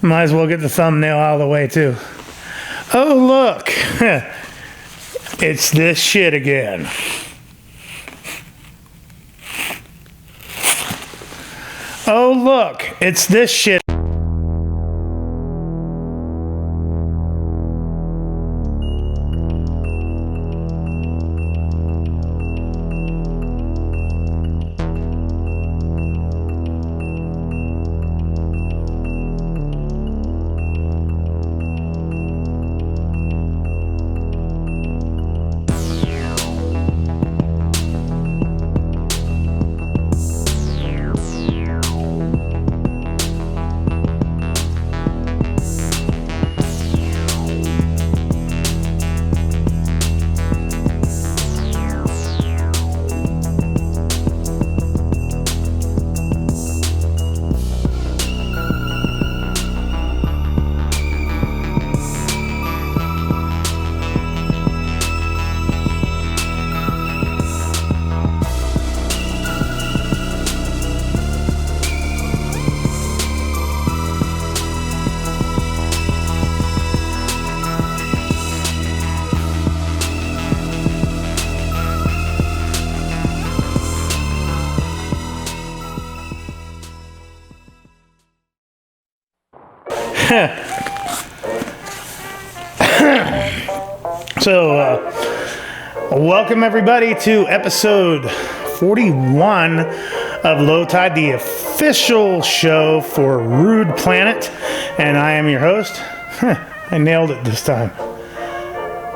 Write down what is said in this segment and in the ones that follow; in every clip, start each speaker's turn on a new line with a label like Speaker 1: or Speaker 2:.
Speaker 1: Might as well get the thumbnail out of the way, too. Oh, look. It's this shit again. Oh, look. It's this shit. So, welcome everybody to episode 41 of Low Tide, the official show for Rude Planet, and I am your host. I nailed it this time.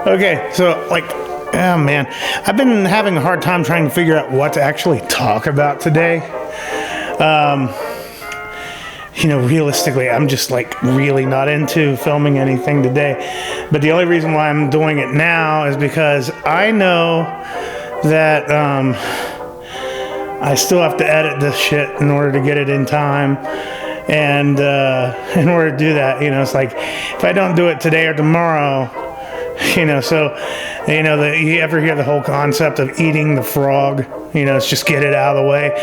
Speaker 1: Okay, so oh man, I've been having a hard time trying to figure out what to actually talk about today. Realistically, I'm just really not into filming anything today. But the only reason why I'm doing it now is because I know that I still have to edit this shit in order to get it in time. And in order to do that, it's like if I don't do it today or tomorrow, you ever hear the whole concept of eating the frog? It's just get it out of the way.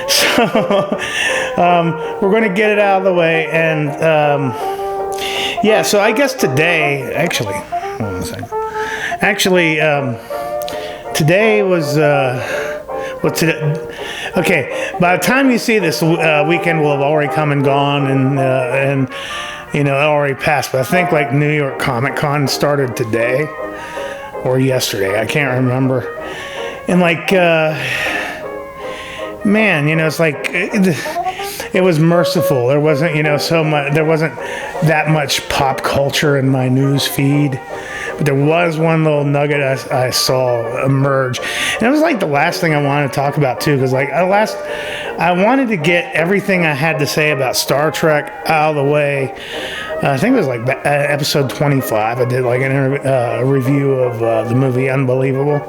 Speaker 1: So we're going to get it out of the way. And so I guess today, hold on a second. Today was, okay, by the time you see this, weekend will have already come and gone, and it already passed. But I think New York Comic Con started today or yesterday. I can't remember. And man, it's it was merciful. There wasn't, so much. There wasn't that much pop culture in my news feed. But there was one little nugget I saw emerge, and it was the last thing I wanted to talk about too, because I wanted to get everything I had to say about Star Trek out of the way. I think it was episode 25. I did a review of the movie Unbelievable.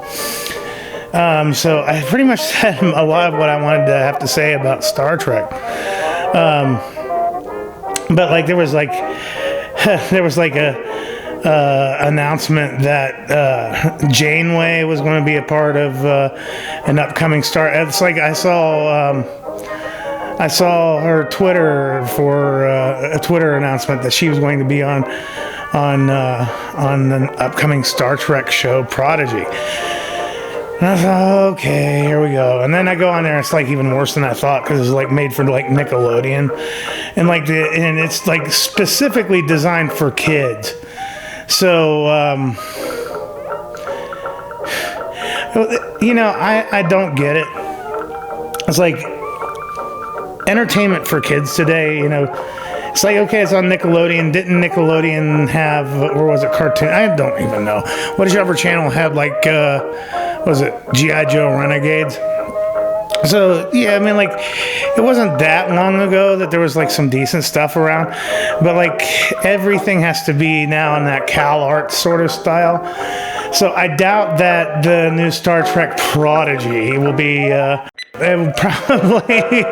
Speaker 1: So I pretty much said a lot of what I wanted to have to say about Star Trek. But there was a announcement that Janeway was going to be a part of an upcoming Star. It's I saw her Twitter for a Twitter announcement that she was going to be on an upcoming Star Trek show, Prodigy. And I thought, okay, here we go. And then I go on there, and it's even worse than I thought, because it's made for Nickelodeon, and and it's specifically designed for kids. So I don't get it. It's entertainment for kids today. It's okay, it's on Nickelodeon. Didn't Nickelodeon have, or was it Cartoon? I don't even know. What does your other channel have? Was it G.I. Joe Renegades? So, yeah, it wasn't that long ago that there was, some decent stuff around. But, everything has to be now in that Cal Arts sort of style. So, I doubt that the new Star Trek Prodigy will be, it will probably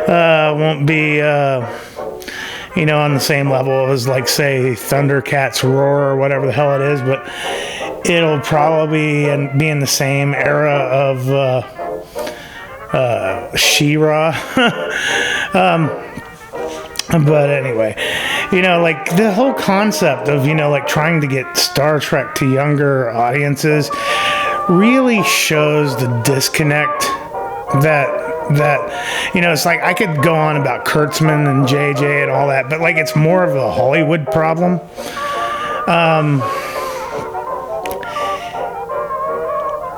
Speaker 1: won't be, on the same level as, say, Thundercats Roar or whatever the hell it is. But it'll probably be in the same era of She-Ra. But anyway, You know, like the whole concept of, you know, like trying to get Star Trek to younger audiences really shows the disconnect that you know, it's like I could go on about Kurtzman and JJ and all that, but like it's more of a Hollywood problem.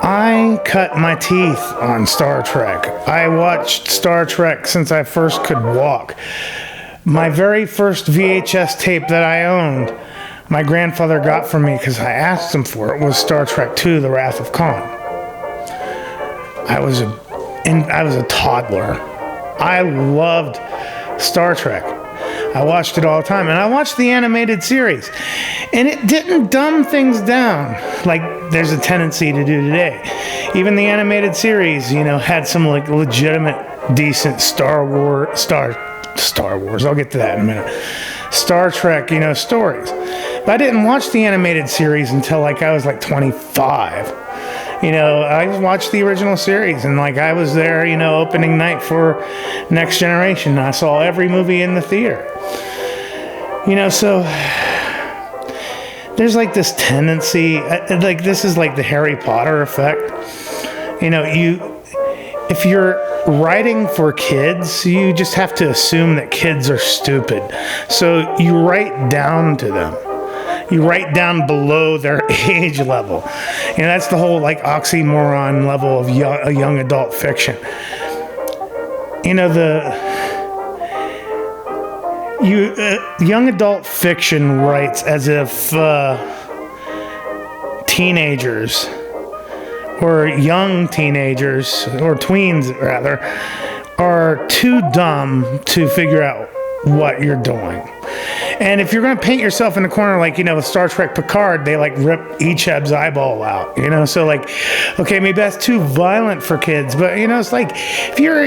Speaker 1: I cut my teeth on Star Trek. I watched Star Trek since I first could walk. My very first VHS tape that I owned, my grandfather got for me because I asked him for it, was Star Trek II, The Wrath of Khan. I was a toddler. I loved Star Trek. I watched it all the time, and I watched the animated series, and it didn't dumb things down like there's a tendency to do today. Even the animated series, you know, had some like legitimate, decent Star Wars. I'll get to that in a minute. Star Trek, you know, stories. But I didn't watch the animated series until like I was like 25. You know, I watched the original series, and like I was there, you know, opening night for Next Generation. I saw every movie in the theater. You know, so there's like this tendency, like this is like the Harry Potter effect. You know, if you're writing for kids, you just have to assume that kids are stupid. So you write down to them. You write down below their age level. You know, that's the whole like oxymoron level of young adult fiction. You know, young adult fiction writes as if teenagers or young teenagers, or tweens rather, are too dumb to figure out what you're doing. And if you're going to paint yourself in the corner, like, you know, with Star Trek Picard, they like rip Icheb's eyeball out, you know, so like, okay, maybe that's too violent for kids, but you know, it's like, if you're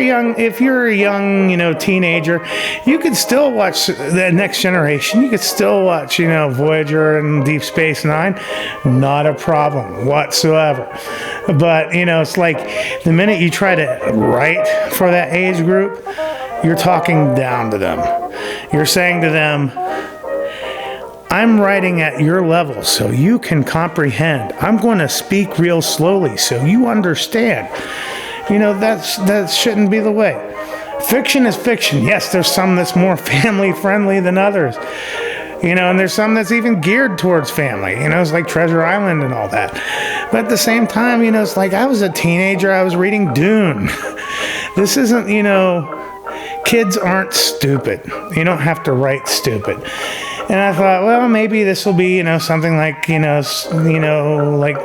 Speaker 1: a young, you know, teenager, you could still watch the Next Generation, you could still watch, you know, Voyager and Deep Space Nine, not a problem whatsoever. But, you know, it's like, the minute you try to write for that age group, you're talking down to them. You're saying to them, I'm writing at your level so you can comprehend. I'm going to speak real slowly so you understand. You know, that shouldn't be the way. Fiction is fiction. Yes, there's some that's more family friendly than others. You know, and there's some that's even geared towards family. You know, it's like Treasure Island and all that. But at the same time, you know, it's like I was a teenager, I was reading Dune. This isn't, you know, kids aren't stupid. You don't have to write stupid. And I thought, well, maybe this will be, you know, something like, you know, like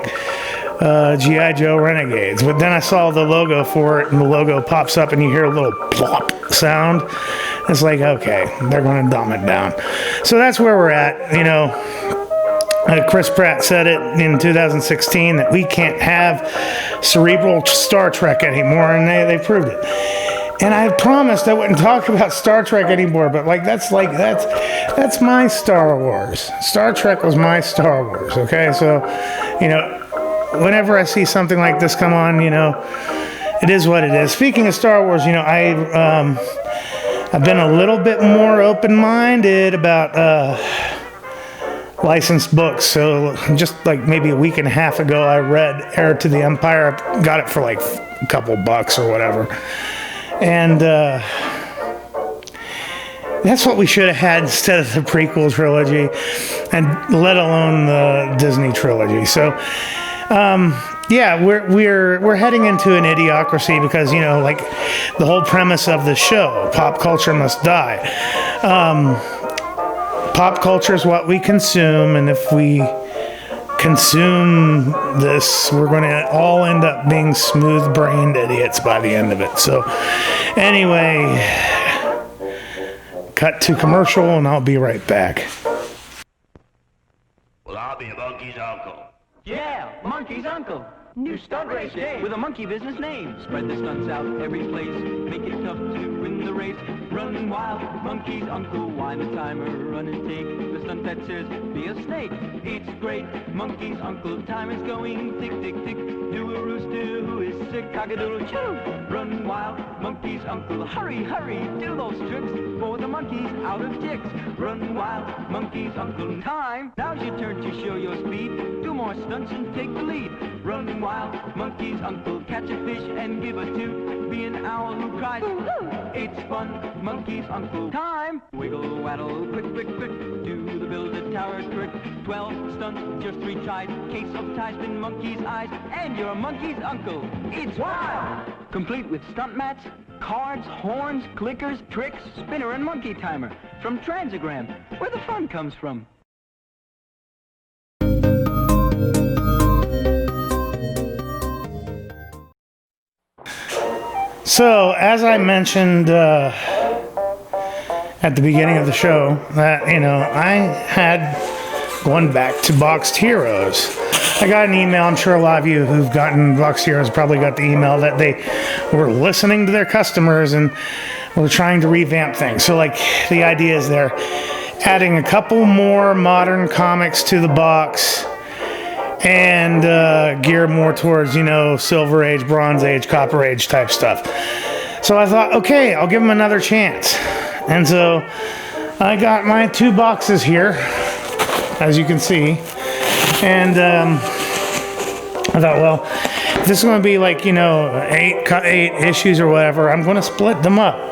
Speaker 1: G.I. Joe Renegades. But then I saw the logo for it, and the logo pops up, and you hear a little plop sound. It's like, okay, they're going to dumb it down. So that's where we're at, you know. Chris Pratt said it in 2016 that we can't have cerebral Star Trek anymore, and they proved it. And I promised I wouldn't talk about Star Trek anymore, but like that's my Star Wars. Star Trek was my Star Wars, okay? So, you know, whenever I see something like this come on, you know, it is what it is. Speaking of Star Wars, you know, I've been a little bit more open-minded about licensed books. So just like maybe a week and a half ago, I read Heir to the Empire. I got it for like a couple bucks or whatever. And that's what we should have had instead of the prequel trilogy, and let alone the Disney trilogy. So, yeah, we're heading into an idiocracy because, you know, like the whole premise of the show, pop culture must die. Pop culture is what we consume, and if we consume this, we're going to all end up being smooth-brained idiots by the end of it. So, anyway, cut to commercial, and I'll be right back.
Speaker 2: Well, I'll be a monkey's uncle.
Speaker 3: Yeah, monkey's uncle. New stunt race game with a monkey business name. Spread the stunts out every place. Make it tough to win the race. Run wild, monkeys, uncle, wind the timer, run and take the stunt that says be a snake. It's great, monkeys, uncle, time is going tick, tick, tick. Do a rooster who is sick, cock-a-doodle choo. Run wild, monkeys, uncle, hurry, hurry, do those tricks for the monkeys out of ticks. Run wild, monkeys, uncle, time. Now's your turn to show your speed. Do more stunts and take the lead. Run wild, monkeys, uncle, catch a fish and give a toot. Be an owl who cries, it's fun, monkeys, uncle, time. Wiggle, waddle, quick, quick, quick. Do the build-a tower trick. 12 stunts, just 3 tries. Case of ties, been monkey's eyes, and you're a monkey's uncle. It's wild! Complete with stunt mats, cards, horns, clickers, tricks, spinner, and monkey timer. From Transagram, where the fun comes from.
Speaker 1: So, as I mentioned at the beginning of the show, that, I had gone back to Boxed Heroes. I got an email. I'm sure a lot of you who've gotten Boxed Heroes probably got the email that they were listening to their customers and were trying to revamp things. So, the idea is they're adding a couple more modern comics to the box and gear more towards, Silver Age, Bronze Age, Copper Age type stuff. So I thought, okay, I'll give them another chance. And so I got my 2 boxes here, as you can see. And I thought, well, if this is going to be 8 issues or whatever, I'm going to split them up.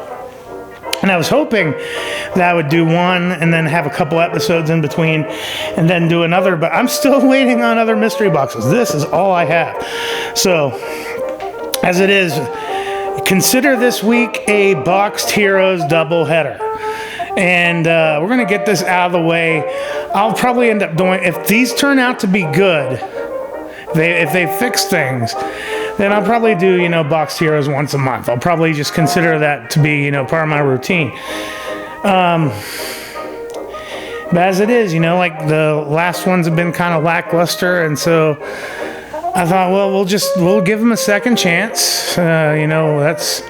Speaker 1: And I was hoping that I would do one and then have a couple episodes in between and then do another, but I'm still waiting on other mystery boxes. This is all I have. So, as it is, consider this week a Boxed Heroes doubleheader. And we're going to get this out of the way. I'll probably end up doing, if these turn out to be good, if they fix things, then I'll probably do, Boxed Heroes once a month. I'll probably just consider that to be, part of my routine. But as it is, the last ones have been kind of lackluster, and so I thought, well, we'll give them a second chance. That's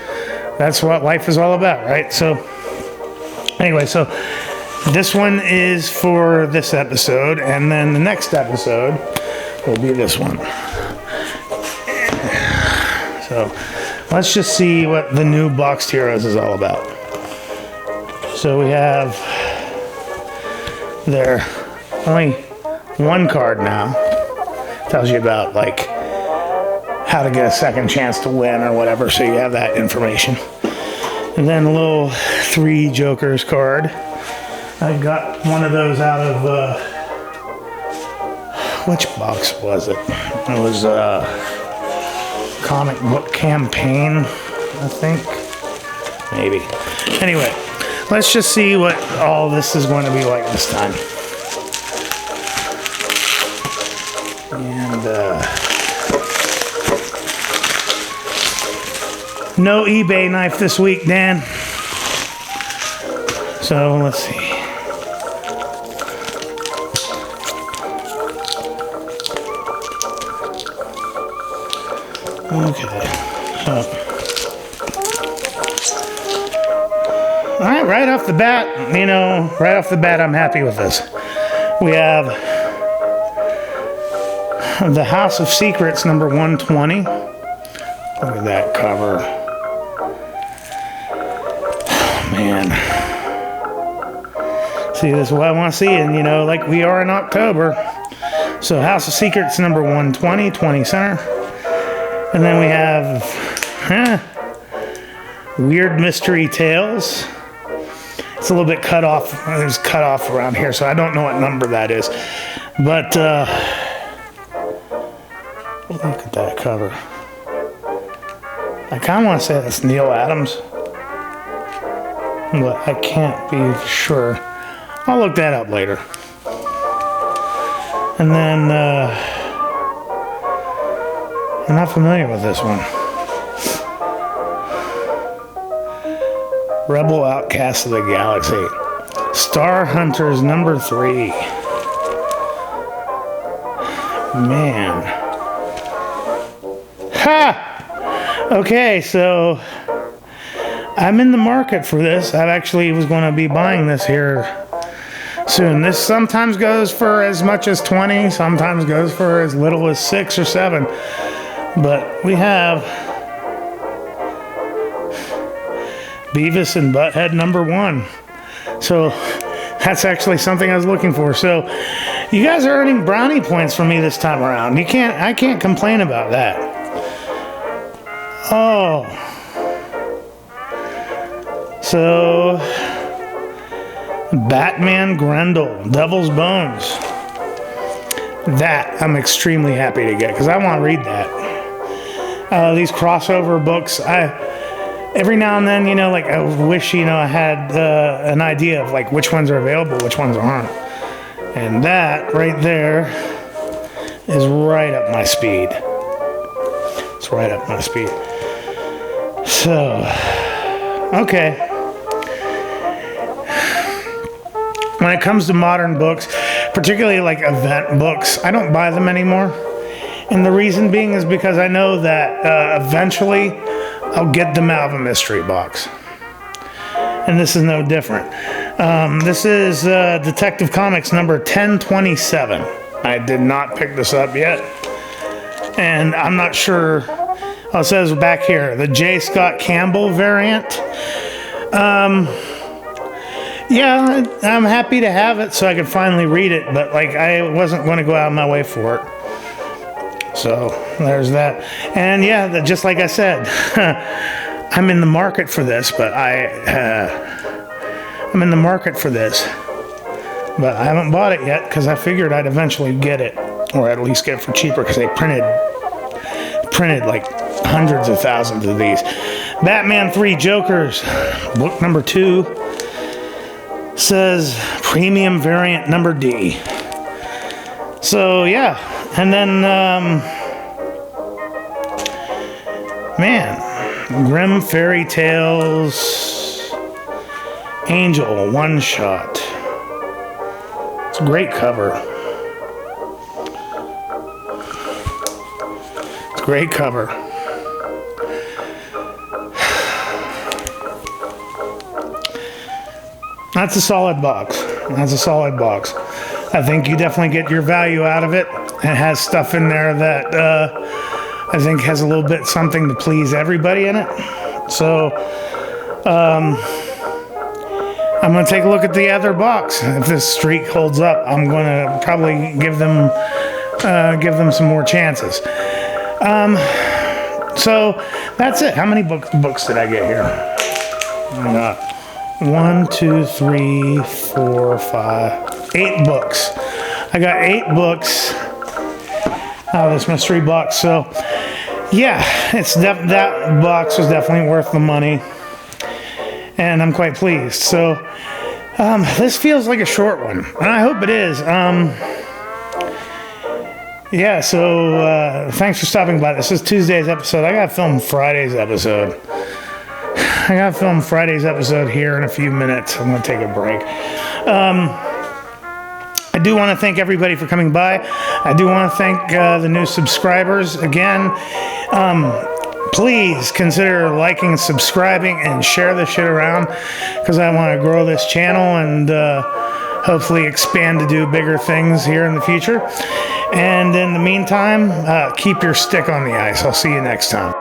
Speaker 1: what life is all about, right? So anyway, so this one is for this episode, and then the next episode will be this one. So let's just see what the new Boxed Heroes is all about. So we have their only 1 card now. Tells you about how to get a second chance to win or whatever, so you have that information. And then a little 3 Jokers card. I got one of those out of which box was it? It was Comic Book Campaign, I think. Maybe. Anyway, let's just see what all this is going to be like this time. And no eBay knife this week, Dan. So let's see. Okay. So, all right, right off the bat, I'm happy with this. We have The House of Secrets, number 120. Look at that cover. Oh, man. See, this is what I want to see, and we are in October. So House of Secrets, number 120, 20 center. And then we have Weird Mystery Tales. It's a little bit cut off. It's cut off around here, so I don't know what number that is. But look at that cover. I kind of want to say that's Neil Adams, but I can't be sure. I'll look that up later. And then I'm not familiar with this one. Rebel Outcasts of the Galaxy. Star Hunters number 3. Man. Ha! Okay, so I'm in the market for this. I actually was going to be buying this here soon. This sometimes goes for as much as 20, sometimes goes for as little as 6 or 7. But we have Beavis and Butthead #1. So that's actually something I was looking for. So you guys are earning brownie points from me this time around. I can't complain about that. Oh. So Batman Grendel, Devil's Bones. That I'm extremely happy to get because I want to read that. These crossover books, every now and then, like I wish, I had an idea of like which ones are available, which ones aren't. And that right there is right up my speed. It's right up my speed. So, okay. When it comes to modern books, particularly like event books, I don't buy them anymore. And the reason being is because I know that eventually I'll get them out of a mystery box. And this is no different. This is Detective Comics number 1027. I did not pick this up yet. And I'm not sure. Oh, it says back here, the J. Scott Campbell variant. Yeah, I'm happy to have it so I can finally read it, but like I wasn't going to go out of my way for it. So there's that. And yeah, just like I said, I'm in the market for this, but I'm in the market for this, but I haven't bought it yet because I figured I'd eventually get it, or at least get it for cheaper because they printed like hundreds of thousands of these. Batman 3 Jokers, book number 2. Says premium variant number D. So yeah, and then man, Grim Fairy Tales Angel one shot. It's a great cover. It's a great cover. That's a solid box. That's a solid box. I think you definitely get your value out of it. It has stuff in there that I think has a little bit something to please everybody in it. So I'm going to take a look at the other box. If this streak holds up, I'm going to probably give them some more chances. So that's it. How many books did I get here? I got 1, 2, 3, 4, 5, 8 books. I got 8 books out of this mystery box. So, yeah, that box was definitely worth the money, and I'm quite pleased. So, this feels like a short one, and I hope it is. Yeah. So, thanks for stopping by. This is Tuesday's episode. I gotta film Friday's episode. Here in a few minutes. I'm going to take a break. I do want to thank everybody for coming by. I do want to thank the new subscribers. Again, please consider liking, subscribing, and share this shit around because I want to grow this channel and hopefully expand to do bigger things here in the future. And in the meantime, keep your stick on the ice. I'll see you next time.